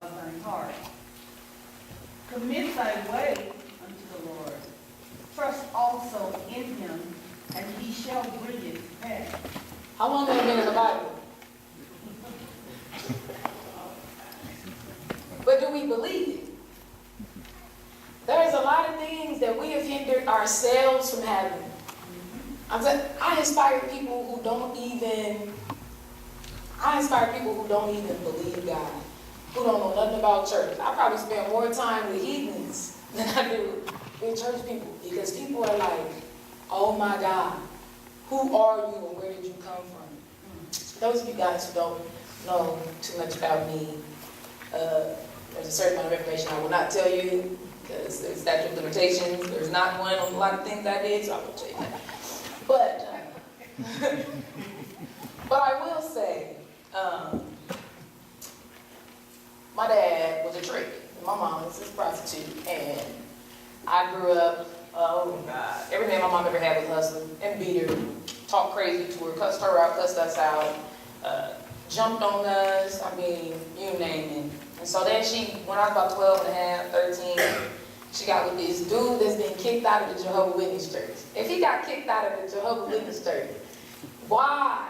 thine heart. Commit thy way unto the Lord. Trust also in him, and he shall bring it to pass. How long have you been in the Bible? But do we believe it? There's a lot of things that we have hindered ourselves from having. I inspire people who don't even believe God, who don't know nothing about church. I probably spend more time with heathens than I do with church people, because people are like, oh my God, who are you and where did you come from? Those of you guys who don't know too much about me, there's a certain amount of information I will not tell you, because there's statute of limitations. There's not one on a lot of things I did, so I won't tell you that. But, but I will say, my dad was a trick. My mom was a prostitute, and I grew up, oh God, every man my mom ever had was hustling and beat her, talked crazy to her, cussed her out, cussed us out, jumped on us, I mean, you name it. And so then when I was about 12 and a half, 13, she got with this dude that's been kicked out of the Jehovah's Witness church. If he got kicked out of the Jehovah's Witness church, why?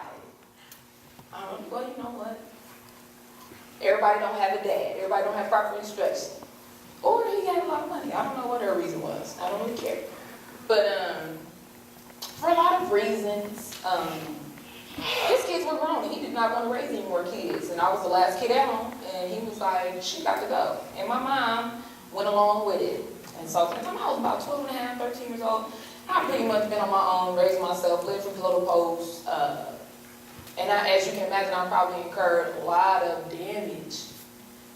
Well, you know what? Everybody don't have a dad. Everybody don't have proper instruction. Or he had a lot of money. I don't know what her reason was. I don't really care. But for a lot of reasons, his kids were grown. He did not want to raise any more kids. And I was the last kid at home. And he was like, she got to go. And my mom went along with it. And so from the time I was about 12 and a half, 13 years old, I've pretty much been on my own, raised myself, lived from pillow to post. And as you can imagine, I probably incurred a lot of damage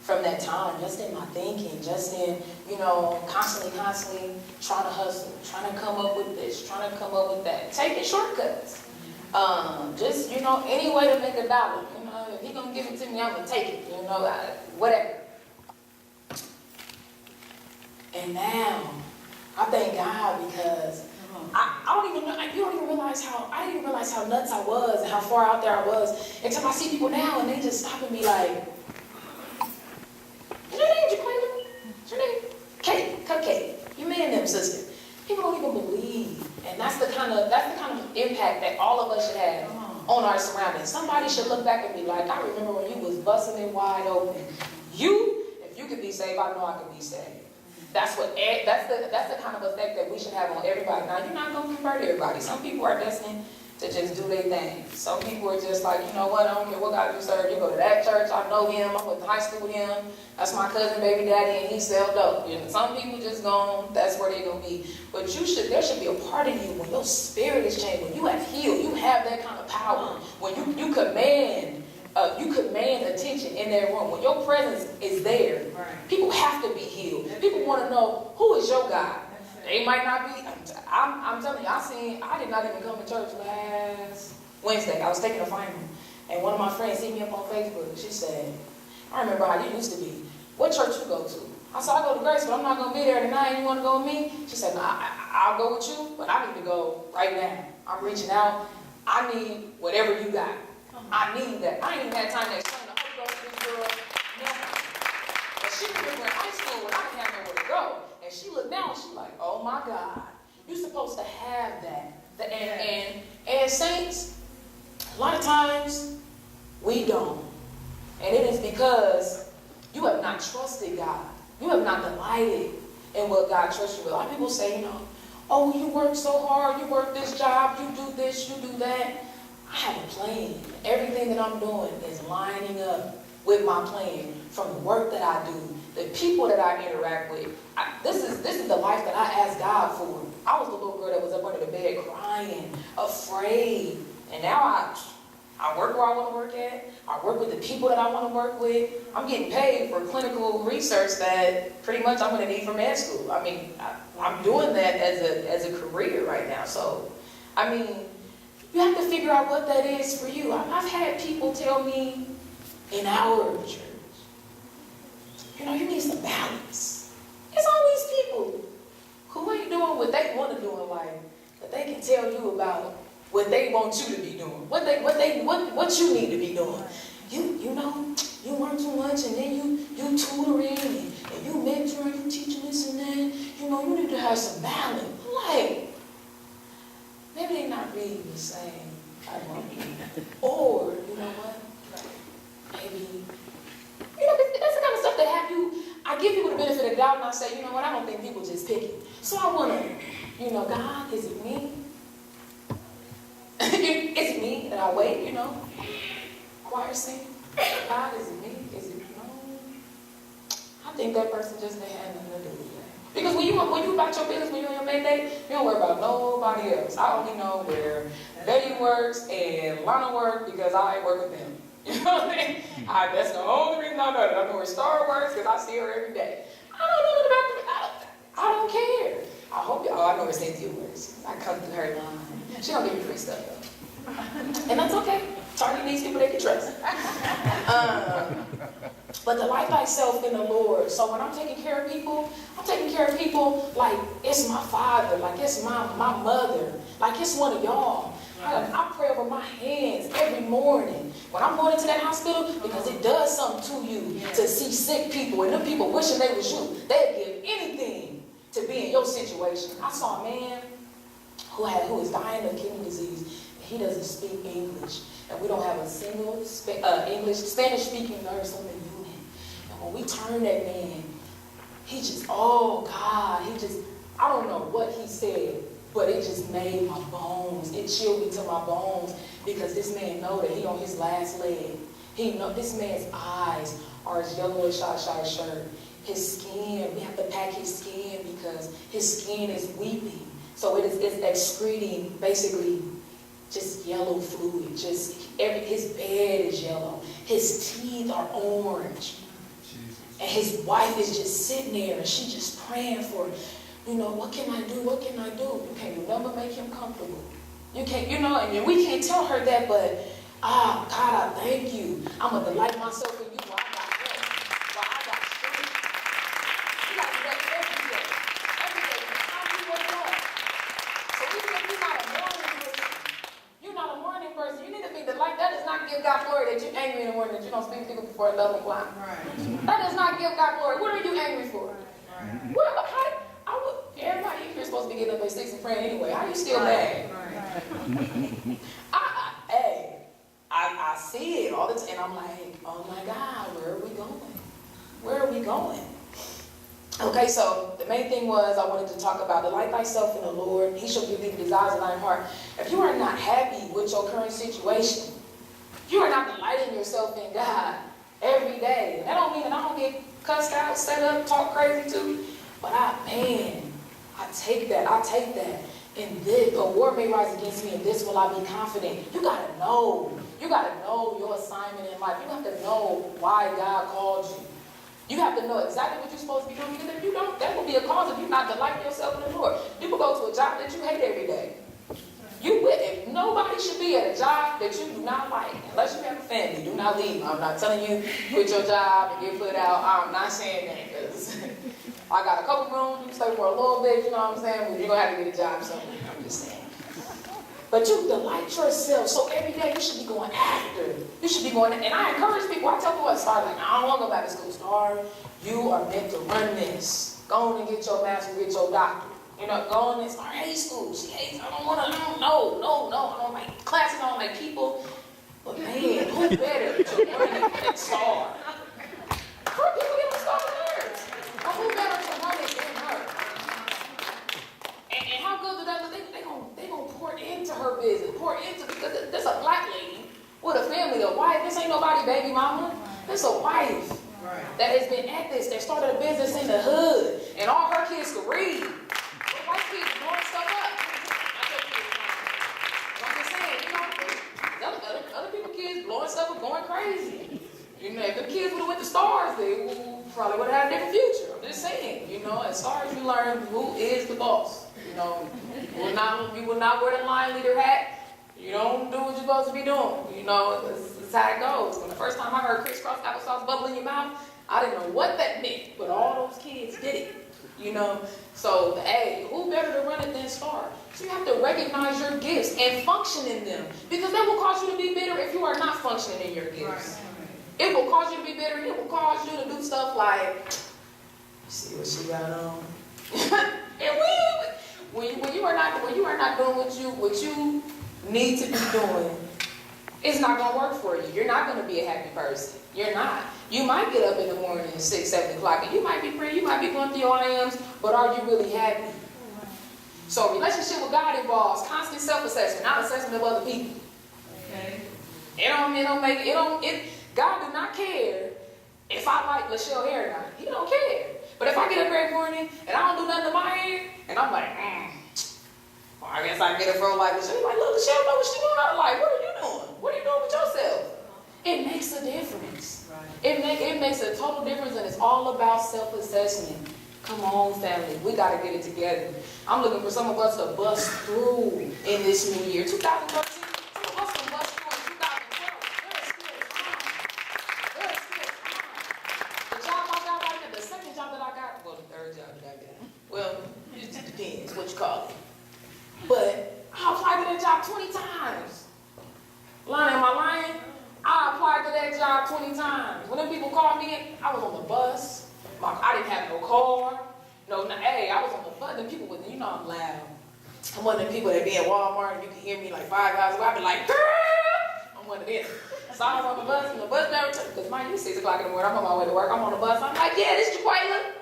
from that time, just in my thinking, just in, constantly trying to hustle, trying to come up with this, trying to come up with that, taking shortcuts. Just, any way to make a dollar. If he's going to give it to me, I'm going to take it, whatever. And now, I thank God, because I don't even know, I didn't even realize how nuts I was and how far out there I was until I see people now and they just stop and be like, is your name Jaquila? Is your name Kate? Cupcake? You man them, sister. People don't even believe. And that's the kind of impact that all of us should have on our surroundings. Somebody should look back and be like, I remember when you was busting it wide open. If you could be saved, I know I could be saved. That's the kind of effect that we should have on everybody. Now, you're not going to convert everybody. Some people are destined to just do their thing. Some people are just like, you know what, I don't care what God you serve. You go to that church, I know him, I went to high school with him. That's my cousin, baby daddy, and he sell dope. Some people just that's where they're going to be. But there should be a part of you when your spirit is changed, when you have healed, you have that kind of power. When you command attention in that room. When your presence is there, people have to be healed. People want to know, who is your God? They might not be. I'm telling you, I did not even come to church last Wednesday. I was taking a final, and one of my friends hit me up on Facebook. She said, I remember how you used to be. What church you go to? I said, I go to Grace, but I'm not going to be there tonight. You want to go with me? She said, no, I'll go with you, but I need to go right now. I'm reaching out. I need whatever you got. I need that. I ain't even had time to explain the Holy Ghost to this girl. Nothing. But she remember in high school when I didn't have nowhere to go. And she looked down and she's like, oh my God. You're supposed to have that. And saints, a lot of times, we don't. And it is because you have not trusted God. You have not delighted in what God trusts you with. A lot of people say, oh, you work so hard, you work this job, you do this, you do that. I have a plan. Everything that I'm doing is lining up with my plan, from the work that I do, the people that I interact with. This is the life that I asked God for. I was the little girl that was up under the bed crying, afraid. And now I work where I want to work at. I work with the people that I want to work with. I'm getting paid for clinical research that pretty much I'm going to need for med school. I mean, I'm doing that as a career right now. So, I mean, you have to figure out what that is for you. I've had people tell me in our church, you need some balance. It's always people who ain't doing what they want to do in life, but they can tell you about what they want you to be doing, what you need to be doing. you know, you learn too much, and then you tutoring, and you mentoring, you teaching this and that. You know, you need to have some balance. I'm like, maybe they're not reading the same. Or, you know what? Maybe, you know, that's the kind of stuff that have you, I give people the benefit of the doubt, and I say, you know what, I don't think people just pick it. So I want to, you know, God, is it me? Is it me that I wait, you know? Choir sing. God, is it me? Is it no? I think that person just ain't had nothing to do with that. Because when you about your business, when you're on your mandate, you don't worry about nobody else. I only know where Betty works and Lana works because I work with them. You know what I mean? That's the only reason I know that. I know where Star works because I see her every day. I don't know nothing about them. I don't care. I hope y'all, I know where Cynthia works. I come through her line. She don't give me free stuff though. And that's okay. Target needs people they can trust. But delight thyself in the Lord. So when I'm taking care of people, I'm taking care of people like it's my father, like it's my mother, like it's one of y'all. I pray over my hands every morning when I'm going into that hospital because it does something to you to see sick people and them people wishing they was you. They'd give anything to be in your situation. I saw a man who is dying of kidney disease. He doesn't speak English, and we don't have a single Spanish-speaking nurse on the unit. And when we turned that man, he just, oh God, I don't know what he said, but it just made my bones. It chilled me to my bones because this man know that he on his last leg. He know this man's eyes are as yellow as Shai shirt. His skin, we have to pack his skin because his skin is weeping. So it's excreting basically just yellow fluid. His bed is yellow. His teeth are orange. And his wife is just sitting there and she just praying for, you know, what can I do? What can I do? You can't never make him comfortable. You can't, you know, and we can't tell her that, but God, I thank you. I'm going to delight myself in you while I got rest, while I got strength. You got to rest every day. Every day. How do you wake up? So even if you're not a morning person, you need to be delight. That does not give God glory that you're angry in the morning, that you don't speak to people before 11 o'clock. Right. That does not give God glory. What are you angry for? Right. Everybody in here is supposed to be getting up at 6 and praying anyway. How are you still mad? Right. I see it all the time, and I'm like, oh my God, where are we going? Where are we going? Okay, so the main thing was I wanted to talk about delight thyself in the Lord. He shall give thee the desires of thine heart. If you are not happy with your current situation, you are not delighting yourself in God every day. That don't mean that I don't get cussed out, set up, talk crazy too. But I take that. And this, a war may rise against me, and this will I be confident. You gotta know your assignment in life. You have to know why God called you. You have to know exactly what you're supposed to be doing, because if you don't, that will be a cause of you not delighting yourself in the Lord. People go to a job that you hate every day. If nobody should be at a job that you do not like, unless you have a family, do not leave. I'm not telling you quit your job and get put out. I'm not saying that, because I got a couple rooms, you can stay for a little bit, you know what I'm saying? But you're going to have to get a job somewhere, I'm just saying. But you delight yourself, so every day you should be going after. You should be going, and I encourage people, I tell people at Star, like, I don't want to go back to school. Star, you are meant to run this. Go on and get your master's, get your doctorate. You know, go on and start hate school. She hates, I don't like classes, I don't like people. But man, who better to run it than Star? People get on Star nerves. But who better to run it than her? And how good do that look? They gonna pour into her business, because there's a black lady with a family, a wife. This ain't nobody baby mama. This a wife that has been at this, that started a business in the hood, and all her kids could read. The white kids blowing stuff up. I'm just saying, you know, other people's kids blowing stuff up, going crazy. You know, if the kids would have went to Stars, they probably would have had a different future. I'm just saying, you know, at Stars you learn who is the boss. You know, you will not wear the line leader hat. You don't do what you're supposed to be doing. You know, that's how it goes. When the first time I heard crisscross applesauce bubble in your mouth, I didn't know what that meant, but all those kids did it. You know, so hey, who better to run it than Star? So you have to recognize your gifts and function in them, because that will cause you to be bitter if you are not functioning in your gifts. It will cause you to be bitter, and it will cause you to do stuff like, you see what she got on? And when you are not doing what you need to be doing, it's not gonna work for you. You're not gonna be a happy person. You're not. You might get up in the morning at 6, 7 o'clock, and you might be praying, you might be going through your IMs, but are you really happy? So relationship with God involves constant self-assessment, not assessment of other people. Okay. God do not care if I like Lachelle hair or not. He don't care. But if I get up every morning and I don't do nothing to my hair, and I'm like, well, I guess I get a fro like Lachelle. He's like, look, Lachelle know what she doing. I'm like, what are you doing? What are you doing with yourself? It makes a difference. Right. It makes a total difference, and it's all about self-assessment. Come on, family. We got to get it together. I'm looking for some of us to bust through in this new year. 2013, some of us can bust through in 2012. There's still time. There's still time. The job I got right now, the second job that I got, well, the third job that I got. Well, it just depends what you call it. But I applied to that job 20 times. Lying, am I lying? I applied to that job 20 times. When them people called me in, I was on the bus. I didn't have no car. I was on the bus. Them people with, I'm loud. I'm one of them people that be at Walmart and you can hear me like 5 hours away. I be like, girl! I'm one of them. So I was on the bus and the bus driver, because mine is 6 o'clock in the morning. I'm on my way to work. I'm on the bus. I'm like, yeah, this is Jaquela.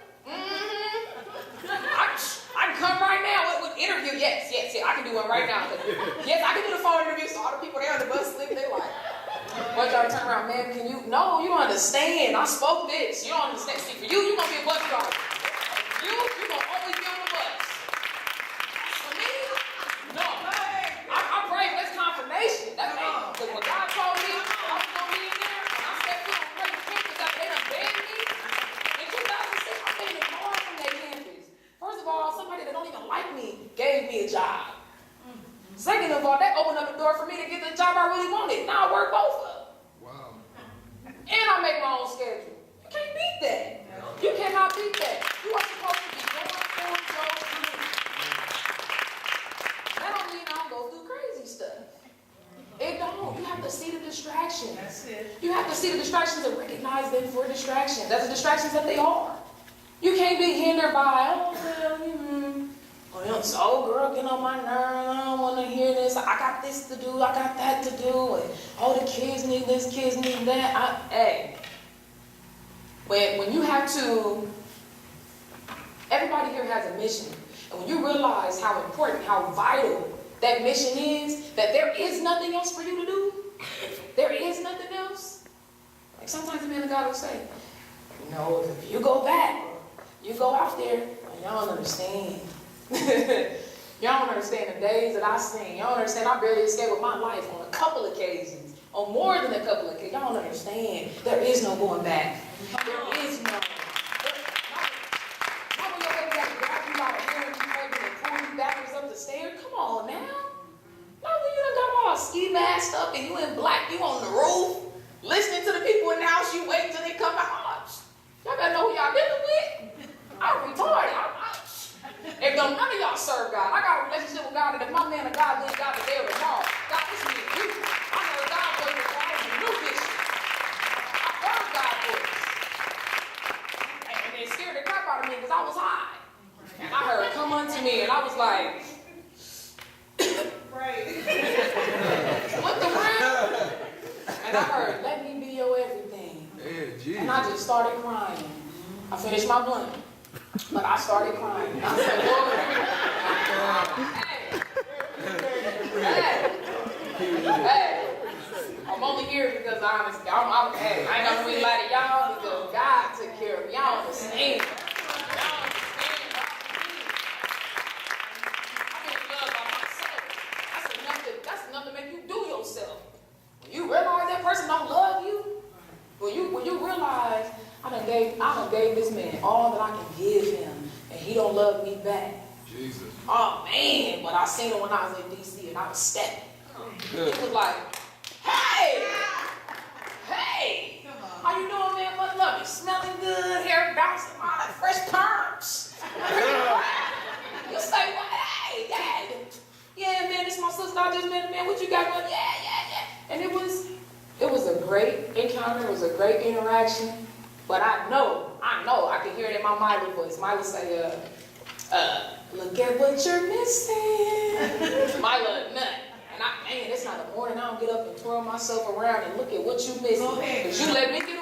I can come right now with interview. Yes, I can do one right now. Yes, I can do the phone interview. So all the people there on the bus sleep, they like, once y'all turn around, man, no, you don't understand. I spoke this. You don't understand. See, for you're going to be a bus driver. You're going to always be on the bus. For me, no. I pray for this confirmation. That's me. Because when God told me I was going to be in there, and I stepped through and prayed for campus after they done begged me, in 2006, I'm being ignored from that campus. First of all, somebody that don't even like me gave me a job. Second of all, that opened up the door for me to get the job I really wanted. Now I work both of them. Wow. And I make my own schedule. You can't beat that. You cannot beat that. You are supposed to be going for your dream. That don't mean I don't go through crazy stuff. It don't. You have to see the distractions. That's it. You have to see the distractions and recognize them for distractions. That's the distractions that they are. You can't be hindered by, oh, girl, get on my nerves. I don't want to hear this. I got this to do. I got that to do. And, the kids need this, kids need that. When you have to, everybody here has a mission. And when you realize how important, how vital that mission is, that there is nothing else for you to do, there is nothing else. Like sometimes the man of God will say, if you go back, you go out there, y'all don't understand. Y'all don't understand the days that I've seen. Y'all don't understand I barely escaped with my life on a couple occasions. On more than a couple occasions. Y'all don't understand. There is no going back. There is no. Not when your baby got to grab you out of here and you pregnant and pull you backwards up the stairs. Come on now. Not when you done got all ski masked up and you in black, you on the roof, listening to the people in the house, you wait till they come out. Y'all better know who y'all dealing with. I'm retarded. If none of y'all serve God, I got a relationship with God, and if my man of God leaves God today or tomorrow, God, this is you. I heard God voice before I even knew this. I heard God voice. And it scared the crap out of me because I was high. And I heard, come unto me, and I was like, Right. what the world? And I heard, let me be your everything. Yeah, and I just started crying. I finished my blunt. But I started crying. I said, Lord, hey, I'm only here because honestly, I ain't gonna really lie to y'all because God took care of me. Y'all understand. Y'all understand. I've been in love by myself. That's enough to make you do yourself. When you realize that person don't love you, when you realize I done gave this man all that I can give him, and he don't love me back. Jesus. Oh man, but I seen him when I was in DC and I was stepping. It was like, hey, how you doing, man? Much love you. Smelling good, hair bouncing, all that fresh perms. You say, what? Hey, Dad. Yeah, man, this is my sister. I just met him, man. What you got going? Yeah. And it was a great encounter. It was a great interaction. But I know, I can hear it in my Mila voice. Mila say, look at what you're missing. Mila, nut. And man, it's not a morning. I don't get up and twirl myself around and look at what you missing. Go ahead. Because you let me get